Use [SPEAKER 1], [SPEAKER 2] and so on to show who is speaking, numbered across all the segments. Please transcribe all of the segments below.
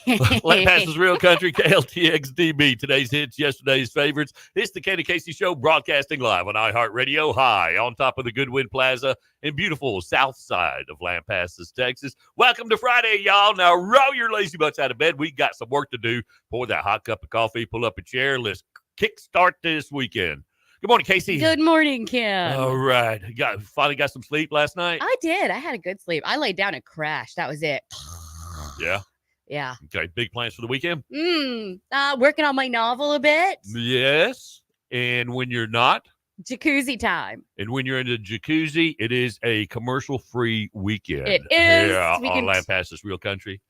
[SPEAKER 1] Lampasas Real Country, KLTXDB. Today's hits, yesterday's favorites. It's the Kenny Casey Show, broadcasting live on iHeartRadio, high on top of the Goodwin Plaza in beautiful south side of Lampasas, Texas. Welcome to Friday, y'all. Now roll your lazy butts out of bed. We got some work to do. Pour that hot cup of coffee, pull up a chair. Let's kickstart this weekend. Good morning, Casey.
[SPEAKER 2] Good morning, Kim.
[SPEAKER 1] All right. Finally got some sleep last night?
[SPEAKER 2] I did. I had a good sleep. I laid down and crashed. That was it.
[SPEAKER 1] Yeah.
[SPEAKER 2] Yeah.
[SPEAKER 1] Okay. Big plans for the weekend?
[SPEAKER 2] Working on my novel a bit.
[SPEAKER 1] Yes. And when you're not?
[SPEAKER 2] Jacuzzi time.
[SPEAKER 1] And when you're in the jacuzzi, it is a commercial-free weekend.
[SPEAKER 2] It is.
[SPEAKER 1] Yeah,
[SPEAKER 2] We
[SPEAKER 1] on
[SPEAKER 2] can
[SPEAKER 1] Lampasas Real Country.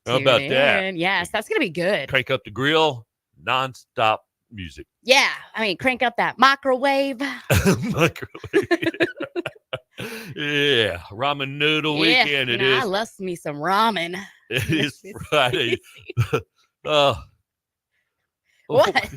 [SPEAKER 1] How about that?
[SPEAKER 2] Yes, that's going to be good.
[SPEAKER 1] Crank up the grill, nonstop music.
[SPEAKER 2] Yeah. I mean, crank up that microwave.
[SPEAKER 1] Microwave. Yeah. Ramen noodle weekend it is.
[SPEAKER 2] I love me some ramen.
[SPEAKER 1] It is Friday.
[SPEAKER 2] What?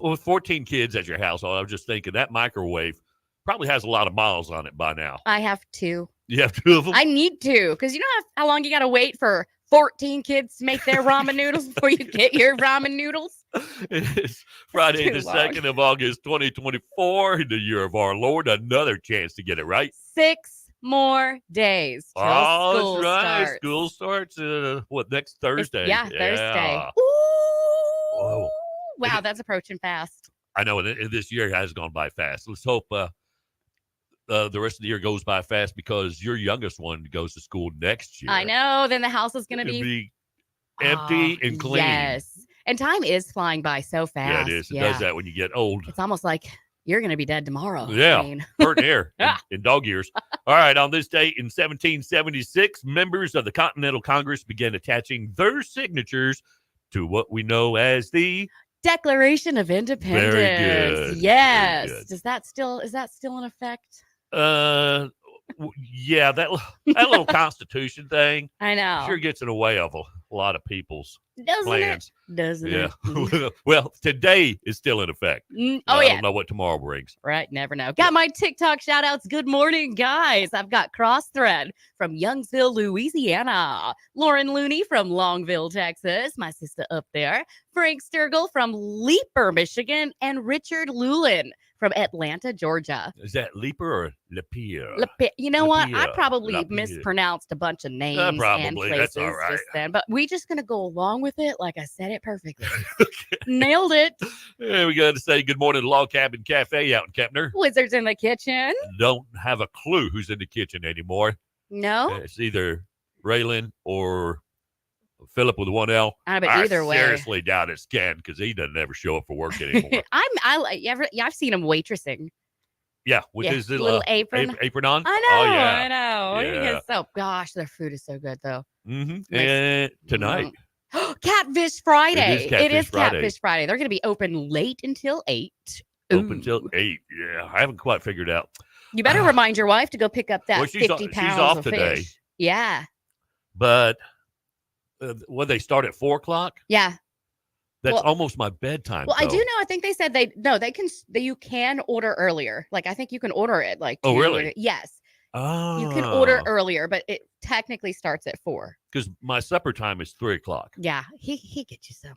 [SPEAKER 1] With 14 kids at your household, I was just thinking that microwave probably has a lot of miles on it by now.
[SPEAKER 2] I have two.
[SPEAKER 1] You have two of them?
[SPEAKER 2] I need to, because you know how long you got to wait for 14 kids to make their ramen noodles before you get your ramen noodles?
[SPEAKER 1] It is Friday the 2nd of August, 2024, in the year of our Lord. Another chance to get it right.
[SPEAKER 2] 6 more days till school
[SPEAKER 1] that's right.
[SPEAKER 2] starts.
[SPEAKER 1] School starts, next Thursday?
[SPEAKER 2] Thursday.
[SPEAKER 1] Yeah.
[SPEAKER 2] Ooh.
[SPEAKER 1] Whoa.
[SPEAKER 2] Wow, that's approaching fast.
[SPEAKER 1] I know, and this year has gone by fast. Let's hope the rest of the year goes by fast, because your youngest one goes to school next year.
[SPEAKER 2] I know. Then the house is going to
[SPEAKER 1] It'll
[SPEAKER 2] be
[SPEAKER 1] empty and clean.
[SPEAKER 2] Yes. And time is flying by so fast.
[SPEAKER 1] Yeah, it is. It does that when you get old.
[SPEAKER 2] It's almost like you're going to be dead tomorrow.
[SPEAKER 1] Yeah.
[SPEAKER 2] I mean.
[SPEAKER 1] Burnt air in dog years. All right. On this date in 1776, members of the Continental Congress began attaching their signatures to what we know as the
[SPEAKER 2] Declaration of Independence.
[SPEAKER 1] Very good.
[SPEAKER 2] Yes.
[SPEAKER 1] Very good.
[SPEAKER 2] Is that still in effect?
[SPEAKER 1] Yeah, that little Constitution thing
[SPEAKER 2] I know.
[SPEAKER 1] sure gets in the way of a lot of people's
[SPEAKER 2] Doesn't
[SPEAKER 1] plans.
[SPEAKER 2] it? Doesn't
[SPEAKER 1] Yeah.
[SPEAKER 2] it?
[SPEAKER 1] Well, today is still in effect.
[SPEAKER 2] Oh,
[SPEAKER 1] I
[SPEAKER 2] yeah.
[SPEAKER 1] don't know what tomorrow brings.
[SPEAKER 2] Right. Never know. Got my TikTok shout outs. Good morning, guys. I've got Crossthread from Youngsville, Louisiana. Lauren Looney from Longville, Texas. My sister up there. Frank Sturgill from Leaper, Michigan. And Richard Lulin from Atlanta, Georgia.
[SPEAKER 1] Is that Leaper or Lapeer?
[SPEAKER 2] You know what? I
[SPEAKER 1] Lapeer.
[SPEAKER 2] probably
[SPEAKER 1] Lapeer.
[SPEAKER 2] mispronounced a bunch of names and
[SPEAKER 1] Probably.
[SPEAKER 2] places
[SPEAKER 1] That's all right.
[SPEAKER 2] just then. But we just going to go along with it like I said it perfectly. Nailed it.
[SPEAKER 1] Yeah, we got to say good morning to Log Cabin Cafe out in Kempner.
[SPEAKER 2] Wizards in the kitchen.
[SPEAKER 1] Don't have a clue who's in the kitchen anymore.
[SPEAKER 2] No.
[SPEAKER 1] It's either Raylan or Philip with one L.
[SPEAKER 2] But
[SPEAKER 1] I
[SPEAKER 2] either way.
[SPEAKER 1] seriously doubt it's Ken, because he doesn't ever show up for work anymore.
[SPEAKER 2] I've seen him waitressing.
[SPEAKER 1] Yeah, with his
[SPEAKER 2] little apron.
[SPEAKER 1] apron on.
[SPEAKER 2] I know.
[SPEAKER 1] Oh, yeah.
[SPEAKER 2] I know.
[SPEAKER 1] Yeah.
[SPEAKER 2] So, gosh, their food is so good though.
[SPEAKER 1] Mm-hmm.
[SPEAKER 2] Nice.
[SPEAKER 1] And tonight.
[SPEAKER 2] Catfish Friday.
[SPEAKER 1] It is
[SPEAKER 2] Catfish Friday. They're going to be open late until 8.
[SPEAKER 1] Open
[SPEAKER 2] Ooh.
[SPEAKER 1] till 8. Yeah, I haven't quite figured out.
[SPEAKER 2] You better remind your wife to go pick up that
[SPEAKER 1] Well,
[SPEAKER 2] 50 pounds
[SPEAKER 1] she's off
[SPEAKER 2] of
[SPEAKER 1] today.
[SPEAKER 2] fish. Yeah.
[SPEAKER 1] But they start at 4 o'clock?
[SPEAKER 2] Yeah.
[SPEAKER 1] That's
[SPEAKER 2] Well-
[SPEAKER 1] almost my bedtime.
[SPEAKER 2] Well, I do know. I think they said you can order earlier. Like, I think you can order it like.
[SPEAKER 1] Oh,
[SPEAKER 2] 2
[SPEAKER 1] really?
[SPEAKER 2] or- Yes.
[SPEAKER 1] Oh.
[SPEAKER 2] You can order earlier, but it technically starts at 4.
[SPEAKER 1] Because my supper time is 3 o'clock.
[SPEAKER 2] Yeah. He gets you some.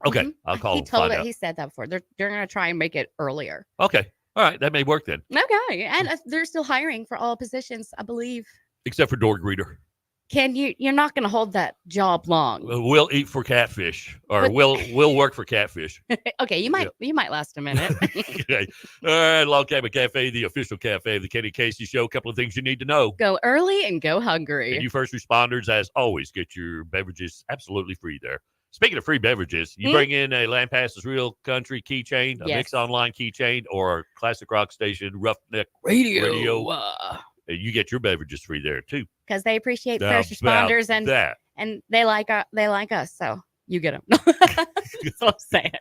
[SPEAKER 1] Okay,
[SPEAKER 2] Mhm.
[SPEAKER 1] I'll call
[SPEAKER 2] He
[SPEAKER 1] him.
[SPEAKER 2] told
[SPEAKER 1] Find
[SPEAKER 2] it.
[SPEAKER 1] out.
[SPEAKER 2] He said that before. They're going to try and make it earlier.
[SPEAKER 1] Okay, all right, that may work then.
[SPEAKER 2] Okay, and they're still hiring for all positions, I believe.
[SPEAKER 1] Except for door greeter.
[SPEAKER 2] You're not going to hold that job long.
[SPEAKER 1] We'll eat for catfish, or
[SPEAKER 2] But-
[SPEAKER 1] we'll work for catfish.
[SPEAKER 2] Okay, you might last a minute.
[SPEAKER 1] Okay, all right, Log Cabin Cafe, the official cafe of the Kenny Casey Show. A couple of things you need to know.
[SPEAKER 2] Go early and go hungry.
[SPEAKER 1] And you first responders, as always, get your beverages absolutely free there. Speaking of free beverages, you bring in a Lampasas Real Country keychain, a
[SPEAKER 2] Yes.
[SPEAKER 1] Mix Online keychain, or a classic rock station Roughneck
[SPEAKER 2] radio.
[SPEAKER 1] Radio. You get your beverages free there too.
[SPEAKER 2] Because they appreciate
[SPEAKER 1] How
[SPEAKER 2] first responders
[SPEAKER 1] about that.
[SPEAKER 2] and they like us, so you get them. That's what I'm saying.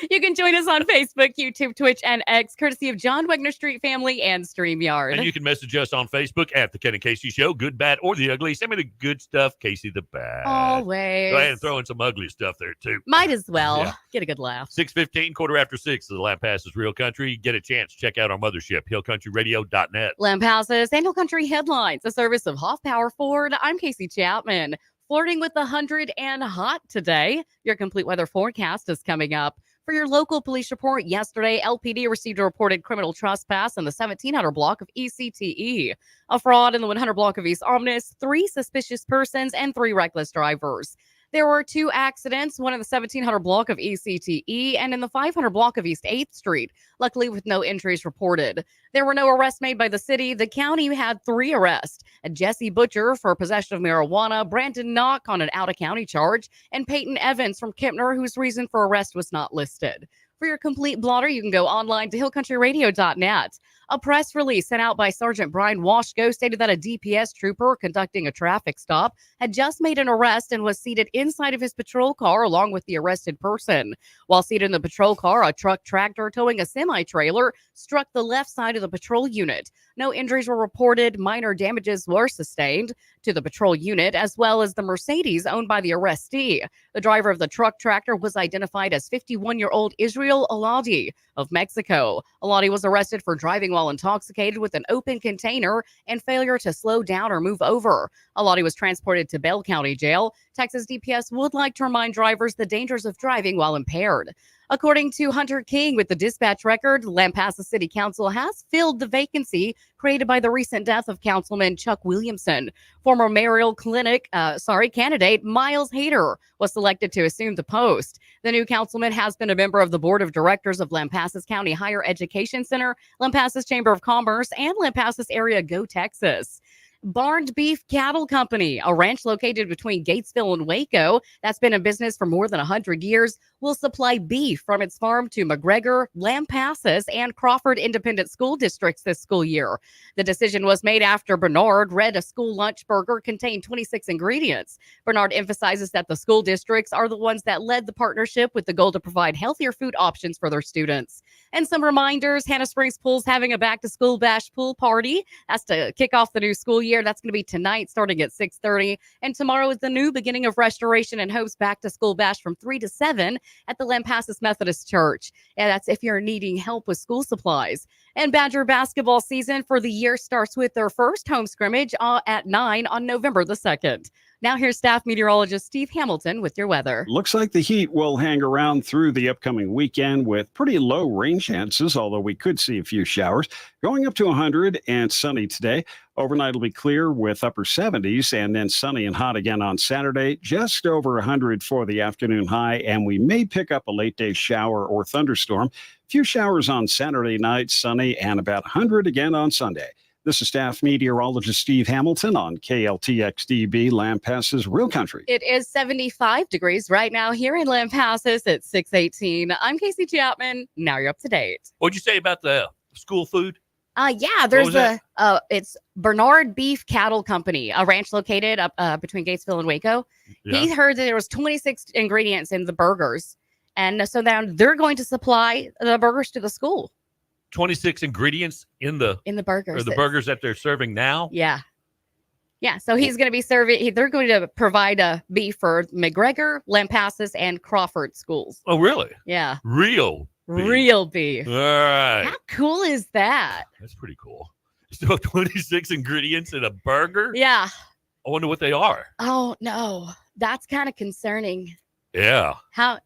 [SPEAKER 2] You can join us on Facebook, YouTube, Twitch, and X, courtesy of John Wegner Street Family and StreamYard.
[SPEAKER 1] And you can message us on Facebook at The Ken and Casey Show, good, bad, or the ugly. Send me the good stuff, Casey the bad.
[SPEAKER 2] Always.
[SPEAKER 1] Go ahead and throw in some ugly stuff there too.
[SPEAKER 2] Might as well.
[SPEAKER 1] Yeah.
[SPEAKER 2] Get a good laugh.
[SPEAKER 1] 6:15, 6:15 of the Lampasas Real Country. Get a chance, check out our mothership, hillcountryradio.net.
[SPEAKER 2] Lampasas and Hill Country Headlines, a service of Hoff Power Ford. I'm Casey Chapman. Flirting with 100 and hot today. Your complete weather forecast is coming up. For your local police report, yesterday, LPD received a reported criminal trespass in the 1700 block of ECTE, a fraud in the 100 block of East Omnis, 3 suspicious persons, and 3 reckless drivers. There were 2 accidents, one in the 1700 block of ECTE and in the 500 block of East 8th Street, luckily with no injuries reported. There were no arrests made by the city. The county had 3 arrests: Jesse Butcher for possession of marijuana, Brandon Knock on an out-of-county charge, and Peyton Evans from Kempner, whose reason for arrest was not listed. For your complete blotter, you can go online to hillcountryradio.net. A press release sent out by Sergeant Brian Washko stated that a DPS trooper conducting a traffic stop had just made an arrest and was seated inside of his patrol car along with the arrested person. While seated in the patrol car, a truck tractor towing a semi-trailer struck the left side of the patrol unit. No injuries were reported. Minor damages were sustained to the patrol unit as well as the Mercedes owned by the arrestee. The driver of the truck tractor was identified as 51-year-old Israel Aladi of Mexico. Aladi was arrested for driving while intoxicated with an open container and failure to slow down or move over. Aladi was transported to Bell County Jail. Texas DPS would like to remind drivers the dangers of driving while impaired. According to Hunter King with the Dispatch Record, Lampasas City Council has filled the vacancy created by the recent death of Councilman Chuck Williamson. Former mayoral candidate Miles Hader was selected to assume the post. The new councilman has been a member of the board of directors of Lampasas County Higher Education Center, Lampasas Chamber of Commerce, and Lampasas Area Go Texas. Barned Beef Cattle Company, a ranch located between Gatesville and Waco that's been in business for more than 100 years, will supply beef from its farm to McGregor, Lampasas, and Crawford Independent School Districts this school year. The decision was made after Bernard read a school lunch burger contained 26 ingredients. Bernard emphasizes that the school districts are the ones that led the partnership with the goal to provide healthier food options for their students. And some reminders: Hannah Springs Pool's having a back-to-school bash pool party. That's to kick off the new school year. That's going to be tonight starting at 6:30. And tomorrow is the new beginning of Restoration and Hope's back-to-school bash from 3 to 7 at the Lampasas Methodist Church. And that's if you're needing help with school supplies. And Badger basketball season for the year starts with their first home scrimmage at 9 on November the 2nd. Now here's staff meteorologist Steve Hamilton with your weather.
[SPEAKER 3] Looks like the heat will hang around through the upcoming weekend with pretty low rain chances, although we could see a few showers. Going up to 100 and sunny today. Overnight will be clear with upper 70s and then sunny and hot again on Saturday. Just over 100 for the afternoon high, and we may pick up a late day shower or thunderstorm. Few showers on Saturday night, sunny, and about 100 again on Sunday. This is staff meteorologist Steve Hamilton on KLTXDB, Lampasas Real Country.
[SPEAKER 2] It is 75 degrees right now here in Lampasas at 6:18. I'm Casey Chapman. Now you're up to date.
[SPEAKER 1] What'd you say about the school food?
[SPEAKER 2] There's it's Bernard Beef Cattle Company, a ranch located up between Gatesville and Waco.
[SPEAKER 1] Yeah.
[SPEAKER 2] He heard that there was 26 ingredients in the burgers. And so now they're going to supply the burgers to the school.
[SPEAKER 1] 26 ingredients in the
[SPEAKER 2] burgers.
[SPEAKER 1] Or the burgers that they're serving now?
[SPEAKER 2] Yeah. Yeah. So he's going to be serving, they're going to provide a beef for McGregor, Lampasas, and Crawford schools.
[SPEAKER 1] Oh, really?
[SPEAKER 2] Yeah.
[SPEAKER 1] Real
[SPEAKER 2] beef.
[SPEAKER 1] All right.
[SPEAKER 2] How cool is that?
[SPEAKER 1] That's pretty cool. Still 26 ingredients in a burger?
[SPEAKER 2] Yeah.
[SPEAKER 1] I wonder what they are.
[SPEAKER 2] Oh, no. That's kind of concerning.
[SPEAKER 1] Yeah.
[SPEAKER 2] How?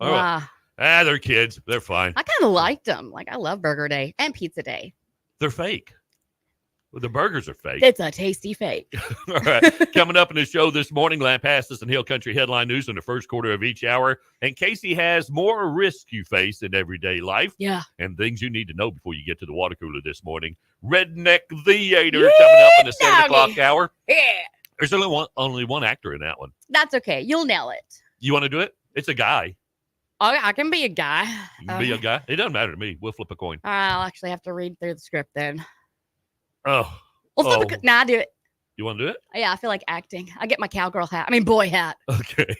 [SPEAKER 1] Oh.
[SPEAKER 2] Wow.
[SPEAKER 1] They're kids. They're fine.
[SPEAKER 2] I kind of liked them. Like, I love Burger Day and Pizza Day.
[SPEAKER 1] They're fake. Well, the burgers are fake.
[SPEAKER 2] It's a tasty fake.
[SPEAKER 1] All right. Coming up in the show this morning, Lampasas and Hill Country headline news in the first quarter of each hour. And Casey has more risk you face in everyday life.
[SPEAKER 2] Yeah.
[SPEAKER 1] And things you need to know before you get to the water cooler this morning. Redneck Theater coming up in the 7 o'clock hour.
[SPEAKER 2] Yeah.
[SPEAKER 1] There's only one actor in that one.
[SPEAKER 2] That's okay. You'll nail it.
[SPEAKER 1] You want to do it? It's a guy.
[SPEAKER 2] Oh, I can be a guy.
[SPEAKER 1] You can be a guy. It doesn't matter to me. We'll flip a coin.
[SPEAKER 2] I'll actually have to read through the script then.
[SPEAKER 1] Oh.
[SPEAKER 2] We'll flip a Nah, I do it.
[SPEAKER 1] You want to do it?
[SPEAKER 2] Yeah, I feel like acting. I get my cowgirl hat. Boy hat.
[SPEAKER 1] Okay.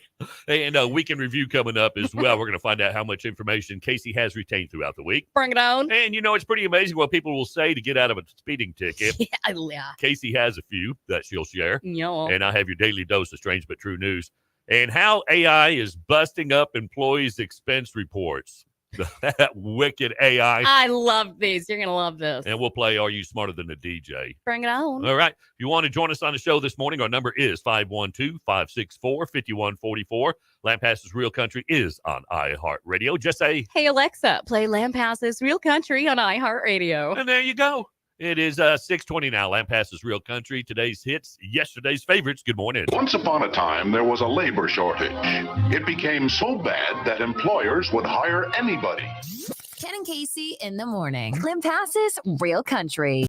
[SPEAKER 1] Hey, and a weekend review coming up as well. We're going to find out how much information Casey has retained throughout the week.
[SPEAKER 2] Bring it on.
[SPEAKER 1] And, it's pretty amazing what people will say to get out of a speeding ticket.
[SPEAKER 2] Yeah.
[SPEAKER 1] Casey has a few that she'll share.
[SPEAKER 2] Yeah.
[SPEAKER 1] And I have your daily dose of strange but true news. And how AI is busting up employees' expense reports. that wicked AI.
[SPEAKER 2] I love these. You're going to love this.
[SPEAKER 1] And we'll play Are You Smarter Than a DJ?
[SPEAKER 2] Bring it on.
[SPEAKER 1] All right. If you want to join us on the show this morning, our number is 512-564-5144. Lampasas Real Country is on iHeartRadio. Just say,
[SPEAKER 2] Hey, Alexa, play Lampasas Real Country on iHeartRadio.
[SPEAKER 1] and there you go. It is 6:20 now. Lampasas Real Country. Today's hits, yesterday's favorites. Good morning.
[SPEAKER 4] Once upon a time, there was a labor shortage. It became so bad that employers would hire anybody.
[SPEAKER 5] Ken and Casey in the morning. Lampasas Real Country.